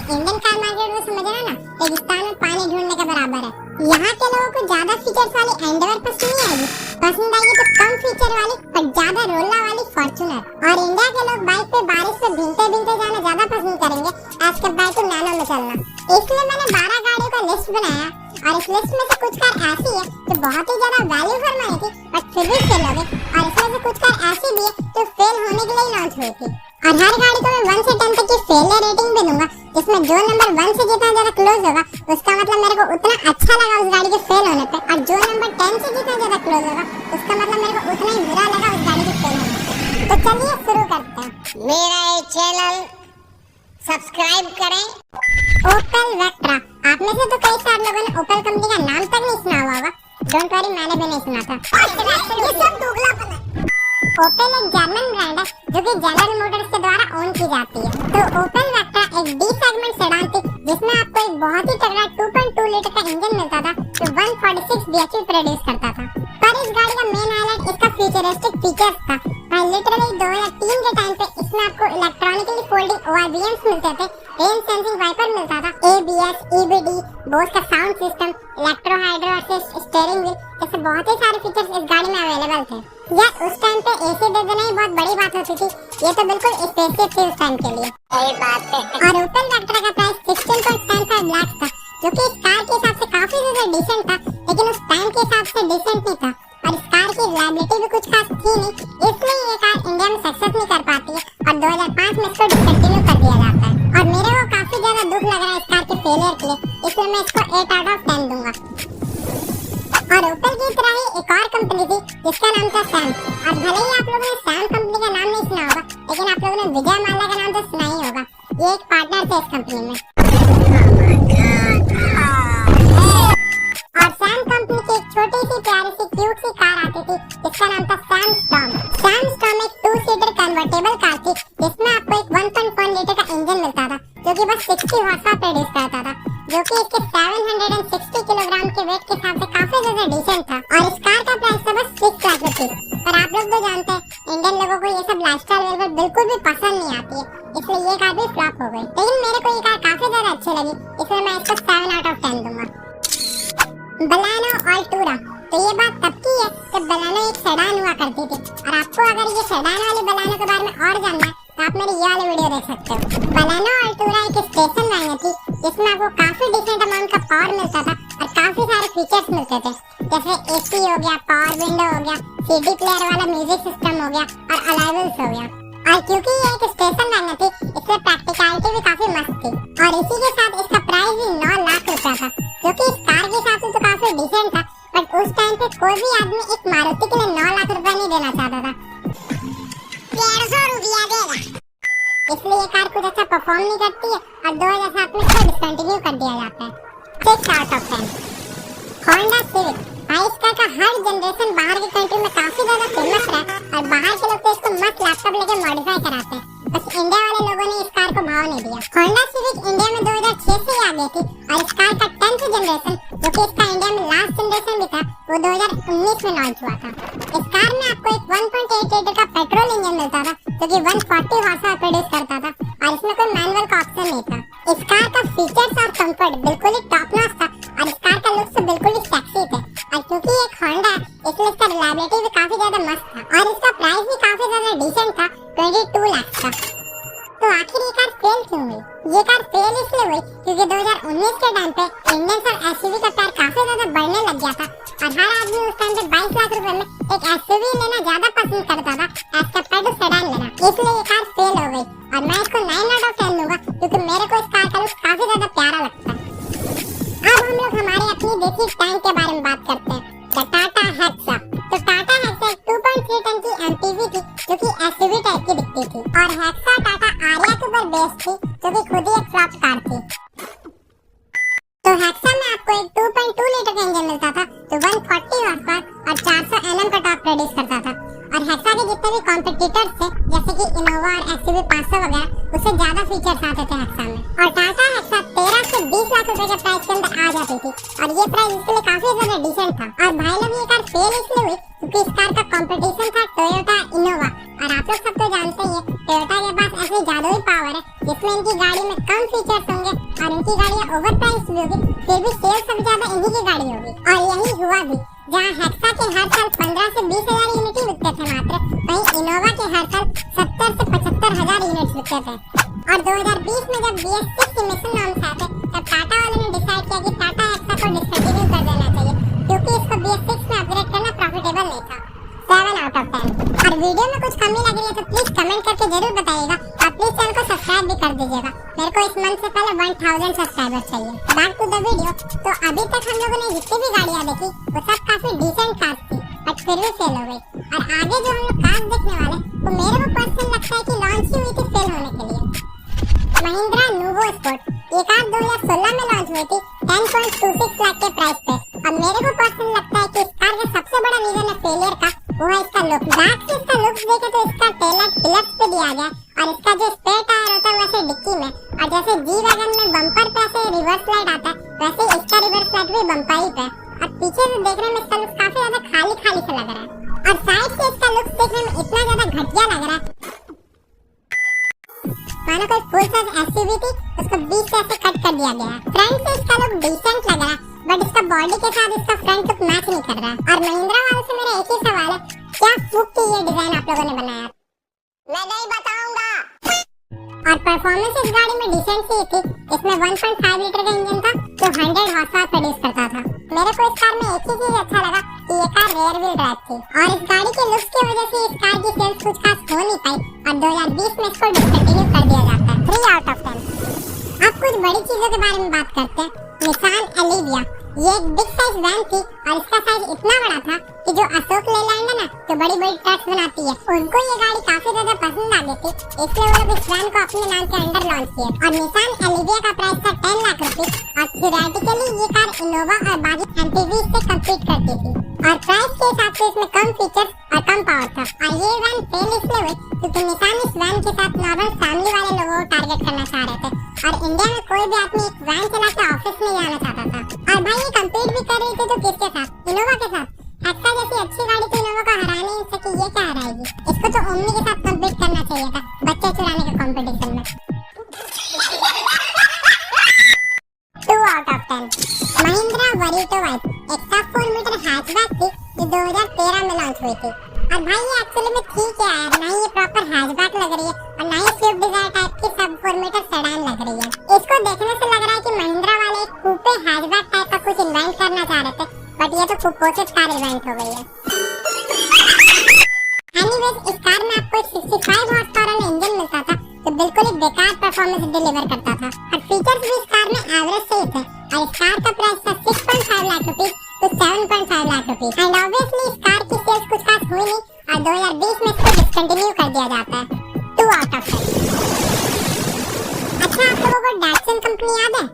Indian car market को समझना ना रेगिस्तान में पानी ढूंढने के बराबर है। यहाँ के लोगों को ज्यादा फीचर्स वाली एंडेवर पसंद नहीं आएगी, पसंद आएगी तो कम फीचर वाली पर ज्यादा रोला वाली फॉर्च्यूनर। और इंडिया के लोग बाइक पे बारिश में भीगते भीगते जाना ज्यादा पसंद करेंगे आज के बाइक को नैनो में चलना। इसलिए मैंने 12 गाड़ियों का लिस्ट बनाया और इस लिस्ट में से कुछ कार ऐसी है जो बहुत ही ज्यादा वैल्यू फॉर मनी थी बट फिर भी फेल हो गई, और इसमें से कुछ कार ऐसी भी है जो फेल होने के लिए लॉन्च हुई थी। और हर गाड़ी को मैं 1 से 10 तक की फेलियर रेटिंग भी दूंगा, जिसमें जो नंबर 1 से जितना ज्यादा क्लोज होगा उसका मतलब मेरे को उतना अच्छा लगा उस गाड़ी के फेल होने पे, और जो नंबर 10 से जितना ज्यादा क्लोज होगा उसका मतलब मेरे को उतना ही बुरा लगा उस गाड़ी के फेल होने पे। तो चलिए शुरू करते हैं। मेरा ये चैनल सब्सक्राइब करें। ओपेल वेक्ट्रा, आप में से तो कई सारे लोगों ने ओपेल कंपनी का नाम तक नहीं सुना हुआ होगा। डोंट वरी, मैंने भी नहीं सुना था। ये सब दोगलापन है। ओपेल एक जर्मन ब्रांड है जो कि जनरल मोटर्स के द्वारा ओन की जाती है। तो ओपेल वेक्ट्रा एक डी सेगमेंट सेडान थी जिसमें आपको एक बहुत ही तगड़ा 2.2 लीटर का इंजन मिलता था जो 146 bhp प्रोड्यूस करता था। पर इस गाड़ी का मेन हाईलाइट इसका फ्यूचरिस्टिक फीचर्स था। भाई लिटरली 2003 के टाइम पे इसमें आपको इलेक्ट्रॉनिकली फोल्डिंग ORVMs मिलते थे, रेन सेंसिंग वाइपर मिलता था, ABS, EBD, बोस का sound system, electro hydro assist steering wheel, ऐसे बहुत ही सारे फीचर्स इस गाड़ी में अवेलेबल थे। यार उस टाइम पे AC दे देना ही बहुत बड़ी बात होती थी, ये तो बिल्कुल स्पेसियस थी उस टाइम के लिए। सही बात है। और ओपेल वेक्ट्रा का प्राइस 16.75 लाख था जो कि इस कार के हिसाब से काफी ज्यादा डिसेंट था, लेकिन उस टाइम के हिसाब से डिसेंट नहीं था। और इस कार की रिलायबिलिटी भी कुछ खास थी नहीं, इसलिए ये कार इंडिया में सक्सेस नहीं कर पाती है और 2005 में इसको डिसकंटिन्यू कर दिया जाता है। और मेरे को काफी ज्यादा दुख लग रहा है इस कार के फेलियर के लिए, इसलिए मैं इसको 8 आउट ऑफ 10 दूंगा। और ओपेल की तरह ही एक और कंपनी थी जिसका नाम था सैम। और भले ही आप लोगों ने सैम कंपनी का नाम नहीं सुना होगा, लेकिन आप लोगों ने विजय माल्या का नाम तो सुना ही होगा। ये एक पार्टनर थे इस कंपनी में। और सैम कंपनी की एक छोटी सी प्यारी सी क्यूट सी कार आती थी जिसका नाम था सैम स्टॉर्म। सैम स्टॉर्म एक 2 सीटर कन्वर्टेबल कार थी जिसमें आपको एक 1.1 लीटर का इंजन मिलता था जो कि बस 60 हॉर्स पावर प्रोड्यूस करता था, जो कि इसके 760 किलोग्राम के वेट के हिसाब से काफी ज्यादा डिसेंट था। और इस कार का प्राइस था बस 6 लाख रुपए। पर आप लोग तो जानते हैं इंडियन लोगों को ये सब लाइफस्टाइल वेरिएबल बिल्कुल भी पसंद नहीं आती है, इसलिए ये कार भी फ्लॉप हो गई। लेकिन मेरे को ये कार काफी ज्यादा अच्छी लगी, इसलिए मैं इसको 7 आउट ऑफ 10 दूंगा। बलेनो अल्टूरा, तो ये बात तब की है जब बलेनो एक सेडान हुआ करती थी। और आपको अगर ये सेडान वाली बलेनो के बारे में और जानना है तो आप मेरी ये वाली वीडियो देख सकते हो। बलेनो अल्टूरा एक स्टेशन वैगन थी जिसमें आपको काफी डिफरेंट अमाउंट का पावर मिलता था और काफी सारे फीचर्स मिलते थे, जैसे AC हो गया, पावर विंडो हो गया, CD प्लेयर वाला म्यूजिक सिस्टम हो गया और अलाइवल्स हो गया। और क्योंकि ये एक स्टेशन वैगन थी इसलिए प्रैक्टिकलिटी भी काफी मस्त थी। और इसी के साथ इसका प्राइस भी 9 लाख रुपया था, जो कि इस कार के हिसाब से तो काफी डिसेंट था। बट उस टाइम पे कोई भी आदमी एक मारुति के लिए 9 लाख रुपया नहीं देना चाहता था। 150 रुपया देगा, इसलिए ये कार कुछ अच्छा परफॉर्म नहीं करती है और 2007 में इसको डिसकंटिन्यू कर दिया जाता है। 6 आउट ऑफ 10। होंडा सिविक, भाई इस कार का हर जनरेशन बाहर की कंट्री में काफी ज्यादा फेमस रहा और बाहर के लोग तो इसको मस्त लैपटॉप लेके मॉडिफाई कराते हैं, बस इंडिया वाले लोगों ने इस कार को भाव नहीं दिया। होंडा सिविक इंडिया में 2006 से आ गई थी और इस कार का 10th जनरेशन, जो कि इसका इंडिया में लास्ट जनरेशन भी था, वो 2019 में लॉन्च हुआ था। इस कार में आपको एक 1.8 लीटर का पेट्रोल इंजन मिलता था जो कि 140 हॉर्स पावर प्रोड्यूस करता था और इसमें कोई मैनुअल का ऑप्शन नहीं था। इस कार का फीचर्स और कंफर्ट बिल्कुल ही टॉप नॉच था और इस कार का लुक तो बिल्कुल ही सेक्सी थे। और क्योंकि एक होंडा है इसलिए इसका रिलायबिलिटी भी काफी ज्यादा मस्त था और इसका प्राइस भी काफी ज्यादा डिसेंट था, 22 लाख का। तो आखिर ये कार फेल क्यों हुई? ये कार फेल इसलिए हुई क्योंकि 2019 के टाइम पे इंडियन और SUV का प्यार काफी ज्यादा बढ़ने लग गया था और हर आदमी उस टाइम पे 22 लाख रुपए में एक SUV लेना ज्यादा पसंद करता था एज कम्पेयर टू सेडान लेना, इसलिए ये कार फेल हो गई। और मैं इसको 9 आउट ऑफ 10 दूंगा क्योंकि मेरे को इस कार का लुक काफी ज्यादा प्यारा लगता है। अब हम लोग हमारे अपनी देसी टैंक के बारे में बात करते हैं, टाटा हेक्सा। तो टाटा हेक्सा एक 2.3 टन की MPV थी जो कि SUV टाइप की दिखती थी और हेक्सा टाटा आर्या के ऊपर बेस्ड थी जो कि खुद ही एक फ्लॉप कार थी। तो हेक्सा में आपको एक 2.2 लीटर का इंजन मिलता था जो 140 हॉर्स पावर और 400 Nm का टॉर्क प्रोड्यूस करता था। और हेक्सा के जितने भी कॉम्पिटिटर्स थे जैसे कि इनोवा और XUV 500 वगैरह, उससे ज्यादा फीचर्स आते थे हेक्सा में। और टाटा हेक्सा 13 से 20 लाख रुपए के प्राइस के अंदर आ जाती थी और ये प्राइस इसके लिए काफी ज्यादा डिसेंट था। और भाई लोग ये कार फेल इसलिए हुई क्योंकि इस कार का कंपटीशन था टोयोटा इनोवा। और आप लोग सब तो जानते ही हैं टोयोटा के पास ऐसी जादुई पावर है जिसमें इनकी गाड़ी में कम फीचर्स होंगे और इनकी गाड़ियां ओवर प्राइस भी होगी, फिर भी सेल सबसे ज्यादा इन्हीं की गाड़ी होगी। और यही हुआ भी, जहां हेक्सा के हर साल 15 से 20 हजार यूनिट ही बिकते थे मात्र, वहीं इनोवा के हर साल 70 से 75 हजार यूनिट बिकते थे। और 2020 में जब BS6 इमिशन नॉर्म्स आए थे, तब टाटा वालों ने डिसाइड किया कि टाटा हेक्सा को डिसकंटिन्यू कर देना चाहिए, क्योंकि इसको BS6 में अपग्रेड करना प्रॉफिटेबल नहीं था। 7 आउट ऑफ 10। और वीडियो में कुछ कमी लग रही है तो प्लीज कमेंट करके जरूर बताइएगा, और प्लीज चैनल को सब्सक्राइब भी कर दीजिएगा। मेरे को इस मंथ से पहले 1000 सब्सक्राइबर चाहिए। Back to the video. तो अभी तक हम लोगों ने जितनी भी गाड़ियां देखी वो सब काफी डिसेंट कार्स थी, बट फिर भी फेल हो गई। और आगे जो हम लोग कार्स देखने वाले, तो मेरे को पर्सनल लगता है कि लॉन्च ही हुई थी फेल होने के लिए। महिंद्रा नुवो स्पोर्ट, ये कार 2016 में लॉन्च हुई थी 10.26 लाख के प्राइस पे। अब मेरे को पर्सनल लगता है कि इस कार का सबसे बड़ा रीजन है फेलियर का, वो है इसका लुक। बैक से इसका लुक देखे तो इसका टेल लाइट पिलर्स पे दिया गया, और इसका जो स्पेयर टायर होता है वैसे डिक्की में, और जैसे जी वैगन में बम्पर पे ऐसे रिवर्स लाइट आता है, वैसे इसका रिवर्स लाइट भी बम्पर ही पे। और पीछे से देखने में इसका लुक काफी ज्यादा खाली खाली सा लग रहा है, और साइड से इसका लुक देखने में इतना ज्यादा घटिया लग रहा है मानो कोई फुल साइज SUV थी, उसको बीच से ऐसे कट कर दिया गया है। फ्रंट से इसका लुक डिसेंट लग रहा है, बट इसका बॉडी के साथ इसका फ्रंट लुक मैच नहीं कर रहा। और महिंद्रा वालों से मेरा एक ही सवाल है, क्या फूक के ये डिजाइन आप लोगों ने बनाया? मैं नहीं बताऊंगा। और परफॉर्मेंस इस गाड़ी में डिसेंट ही थी। इसमें 1.5 लीटर का इंजन था जो 100 हॉर्स पावर प्रोड्यूस करता था। मेरे को इस कार में एक ही चीज अच्छा लगा कि ये कार रेयर व्हील ड्राइव थी, और इस गाड़ी के लुक्स की वजह से इस कार की सेल्स कुछ खास हो नहीं पाई, और 2020 में इसको डिसकंटिन्यू कर दिया जाता है। 3 आउट ऑफ 10। अब कुछ बड़ी चीजों के बारे में बात करते हैं। निसान एलिविया, ये एक बिग साइज वैन थी, और इसका साइज इतना बड़ा था कि जो अशोक लेलैंड है ना, जो बड़ी बड़ी ट्रक्स बनाती है, उनको ये गाड़ी काफी ज्यादा पसंद आ गई थी, इसलिए वो लोग इस वैन को अपने नाम के अंडर लॉन्च किए। और निसान एलिविया का प्राइस था 10 लाख रुपए, और थियोरेटिकली ये कार इनोवा और बाकी MPV से कम्पीट करती थी, और प्राइस के हिसाब से इसमें कम फीचर्स और कम पावर था। और ये वैन फेल इसलिए हुई क्योंकि निसान इस वैन के साथ नॉर्मल फैमिली वाले लोगों को टारगेट करना चाह रहे थे, और इंडिया में कोई भी आदमी एक वैन चला के ऑफिस में जाना चाहता था। और भाई ये कम्पीट भी कर रही थी तो किसके साथ? इनोवा के साथ। हेक्सा जैसी अच्छी गाड़ी तो इनोवा को हरा नहीं सकी, ये क्या हराएगी? इसको तो ओमनी के साथ कम्पीट करना चाहिए था, बच्चे चुराने के कंपटीशन में। 2 आउट ऑफ 10। महिंद्रा वरीटो वाइप, एक सब 4 मीटर हैचबैक थी जो 2013 में लॉन्च हुई थी। और भाई ये एक्चुअली में थी क्या यार, ना ही ये प्रॉपर हैचबैक लग रही है, और ना ही स्विफ्ट डिजायर टाइप की सब 4 मीटर सेडान लग रही है। इसको देखने से लग रहा है कि महिंद्रा वाले एक कूपे हैचबैक टाइप का कुछ इन्वेंट करना चाह रहे थे, बट ये तो कुपोषित कार इवेंट हो गई है। एनीवेज, इस कार में आपको एक 65 हॉर्स पावर वाला इंजन मिलता था, जो बिल्कुल ही बेकार परफॉर्मेंस डिलीवर करता था, और फीचर्स भी इस कार में एवरेज से ही थे। और इस कार का प्राइस था 6.5 lakh rupees to 7.5 lakh rupees. And obviously इस कार की सेल्स कुछ खास हुई नहीं, और 2020 में इसको डिसकंटिन्यू कर दिया जाता है। 2 आउट ऑफ 10। अच्छा, आप लोगों को डैटसन कंपनी याद है?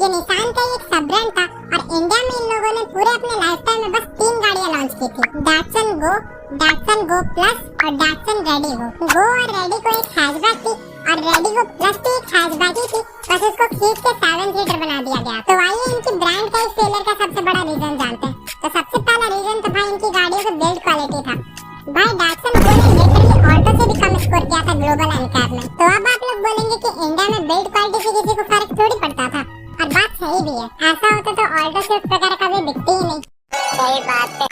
ये निसान का एक सब ब्रांड था, और इंडिया में इन लोगों ने पूरे अपने लाइफ टाइम में बस 3 गाड़ियां लॉन्च की थी, डैटसन गो प्लस और डैटसन रेडी गो और रेडी को एक हैचबैक थी, और रेडी गो प्लस भी एक हैचबैक ही थी, बस उसको खींच के 7 सीटर बना दिया गया। तो आइए इनकी ब्रांड का इस फेलियर का सबसे बड़ा रीजन जानते हैं। तो सबसे पहला रीजन तो भाई इनकी गाड़ियों का बिल्ड क्वालिटी था। भाई डैटसन गो ने लिटरली ऑल्टो से भी कम स्कोर किया था ग्लोबल एनकैप में। तो अब आप लोग बोलेंगे कि इंडिया में बिल्ड क्वालिटी से किसी को फर्क थोड़ी पड़ता था, और बात सही भी है, ऐसा होता तो ऑल्टो स्विफ्ट वगैरह कभी बिकती ही नहीं। सही बात है।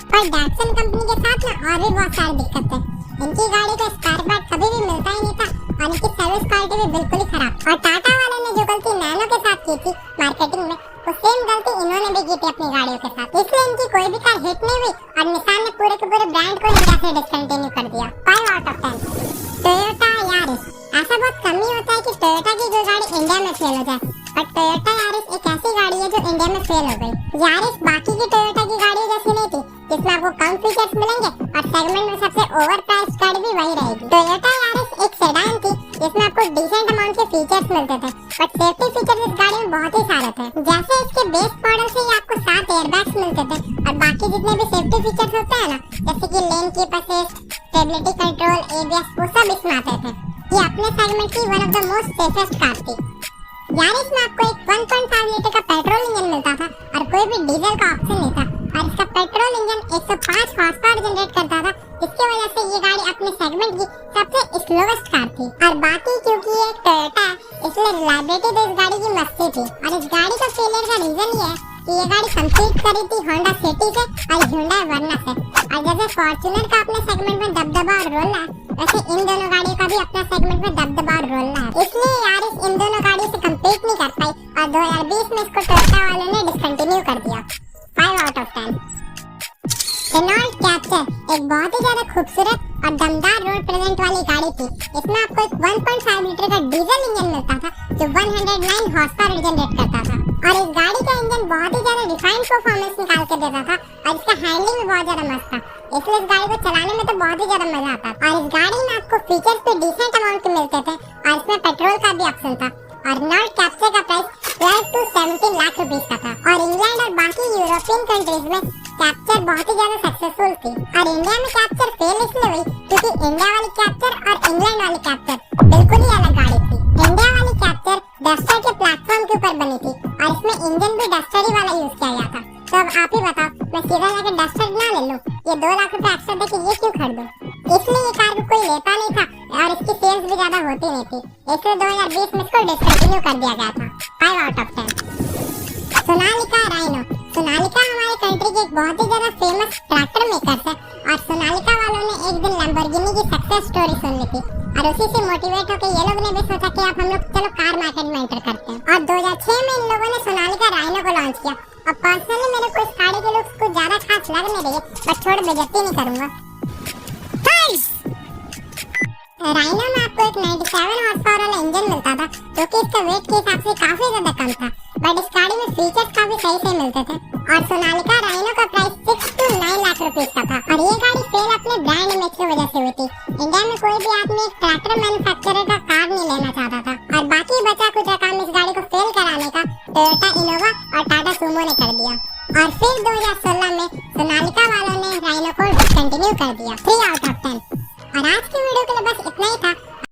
पर डैटसन कंपनी के साथ ना और भी बहुत सारी दिक्कत है। इनकी गाड़ी का स्पेयर पार्ट कभी भी मिलता ही नहीं था, और इनकी सर्विस क्वालिटी भी बिल्कुल ही खराब। और टाटा वालों ने जो गलती नैनो के साथ की थी मार्केटिंग में, वो सेम गलती इन्होंने भी की थी अपनी गाड़ियों के साथ, इसलिए इनकी कोई भी कार हिट नहीं हुई, और निसान ने पूरे के पूरे ब्रांड को इंडिया से डिसकंटिन्यू कर दिया। 5 आउट ऑफ 10। टोयोटा यारिस, ऐसा बहुत कम ही होता है कि टोयोटा की जो गाड़ी इंडिया में फेल हो जाए, बट टोयोटा यारिस एक ऐसी गाड़ी है जो इंडिया में फेल हो गई। यारिस बाकी की टोयोटा की गाड़ियों जैसी नहीं थी, जिसमें आपको कम फीचर्स मिलेंगे, और सेगमेंट में सबसे ओवर प्राइस गाड़ी भी वही रहेगी। टोयोटा यारिस एक सेडान थी, जिसमें आपको डिसेंट अमाउंट के फीचर्स मिलते थे, बट सेफ्टी फीचर्स इस गाड़ी में बहुत ही सारे थे। जैसे इसके बेस मॉडल से ही आपको 7 एयरबैग्स मिलते थे, और बाकी जितने भी सेफ्टी फीचर्स होते हैं ना, जैसे कि lane keep assist, stability control, ABS, वो सब इसमें आते थे। ये अपने सेगमेंट की one of the most safest car थी। यारिस में आपको एक 1.5 लीटर का पेट्रोल इंजन मिलता था, और कोई भी डीजल का ऑप्शन नहीं था, और इसका petrol engine 105 horse power generate करता था, इसकी वजह से ये गाड़ी अपने सेगमेंट की सबसे स्लोवेस्ट कार थी। और बाकी क्योंकि ये टोयोटा है इसलिए रिलायबिलिटी तो इस गाड़ी की मस्ती थी। और इस गाड़ी का फेलियर का रीजन ये है कि ये गाड़ी कंपीट करी थी होंडा सिटी से और Hyundai वर्ना से। और जैसे फॉर्च्यूनर का अपने सेगमेंट में दबदबा और रोल है, वैसे इन दोनों गाड़ियों का भी अपना सेगमेंट में दबदबा और रोल है। इसलिए यारिस इन दोनों गाड़ियों से कंपीट नहीं कर पाई और 2020 में इसको टोयोटा वालों ने डिसकंटिन्यू कर दिया। 5 आउट ऑफ 10। रेनॉल्ट कैप्चर एक बहुत ही ज्यादा खूबसूरत और दमदार रोड प्रेजेंट वाली गाड़ी थी। इसमें आपको एक 1.5 लीटर का डीजल इंजन मिलता था जो 109 हॉर्स पावर जनरेट करता था। और इस गाड़ी का इंजन बहुत ही ज्यादा रिफाइंड परफॉर्मेंस निकाल के देता था और इसका हैंडलिंग भी बहुत ज्यादा मस्त था, इसलिए इस गाड़ी को चलाने में तो बहुत ही ज्यादा मजा आता था। और इस गाड़ी में आपको फीचर्स भी डिसेंट अमाउंट के मिलते थे और इसमें पेट्रोल का भी ऑप्शन था। और रेनॉल्ट कैप्चर का प्राइस 12 to 17 लाख रुपीस का था। और इंग्लैंड और बाकी यूरोपियन कंट्रीज में कैप्चर बहुत ही ज्यादा सक्सेसफुल थी। और इंडिया में कैप्चर फेल इसलिए हुई क्योंकि इंडिया वाली कैप्चर और इंग्लैंड वाली कैप्चर बिल्कुल ही अलग गाड़ी थी। इंडिया वाली कैप्चर डस्टर के प्लेटफॉर्म के ऊपर बनी थी और इसमें इंजन भी डस्टर ही वाला यूज किया गया था। तो अब आप ही बताओ, मैं सीधा जाकर डस्टर ना ले लूं, ये 2 लाख रुपए एक्स्ट्रा देके ये क्यों खरीदूं? इसलिए ये कार को कोई लेता नहीं था और इसकी सेल्स भी ज्यादा होती नहीं थी, इसलिए 2020 में इसको डिसकंटिन्यू कर दिया गया था। 5 out of 10। Sonalika rhino. Sonalika हमारे कंट्री के एक बहुत ही ज्यादा फेमस ट्रैक्टर मेकर्स है और सोनालिका वालों ने एक दिन लैम्बोर्गिनी की सक्सेस स्टोरी सुन ली थी और उसी से मोटिवेट होकर ये लोग ने भी सोचा कि अब हम लोग चलो कार मार्केट में एंटर करते हैं। और 2006 में इन लोगों ने सोनालिका राइनो को लॉन्च किया। और पर्सनली मेरे को इस गाड़ी के लुक्स कुछ ज्यादा खास लग नहीं रही है, बट छोड़ बेइज्जती नहीं करूंगा। राइनो में आपको एक 97 हॉर्स पावर वाला इंजन मिलता था जो कि इसका वेट के हिसाब से काफी ज्यादा कम था, बट इस गाड़ी में फीचर्स काफी सही मिलते थे। और सोनालिका राइनो का प्राइस 6 to 9 लाख रुपीस का था और ये गाड़ी फेल अपने ब्रांड इमेज की वजह से हुई थी। इंडिया में कोई भी आदमी एक ट्रैक्टर मैन्युफैक्चरर का कार नहीं लेना चाहता था और बाकी बचा कुछ काम इस गाड़ी को फेल कराने का टोयोटा इनोवा और टाटा सूमो ने कर दिया। और फिर 2016 में सोनालिका वालों ने राइनो को डिसकंटिन्यू कर दिया। 3 आउट ऑफ 10। और आज की वीडियो के लिए बस इतना ही था।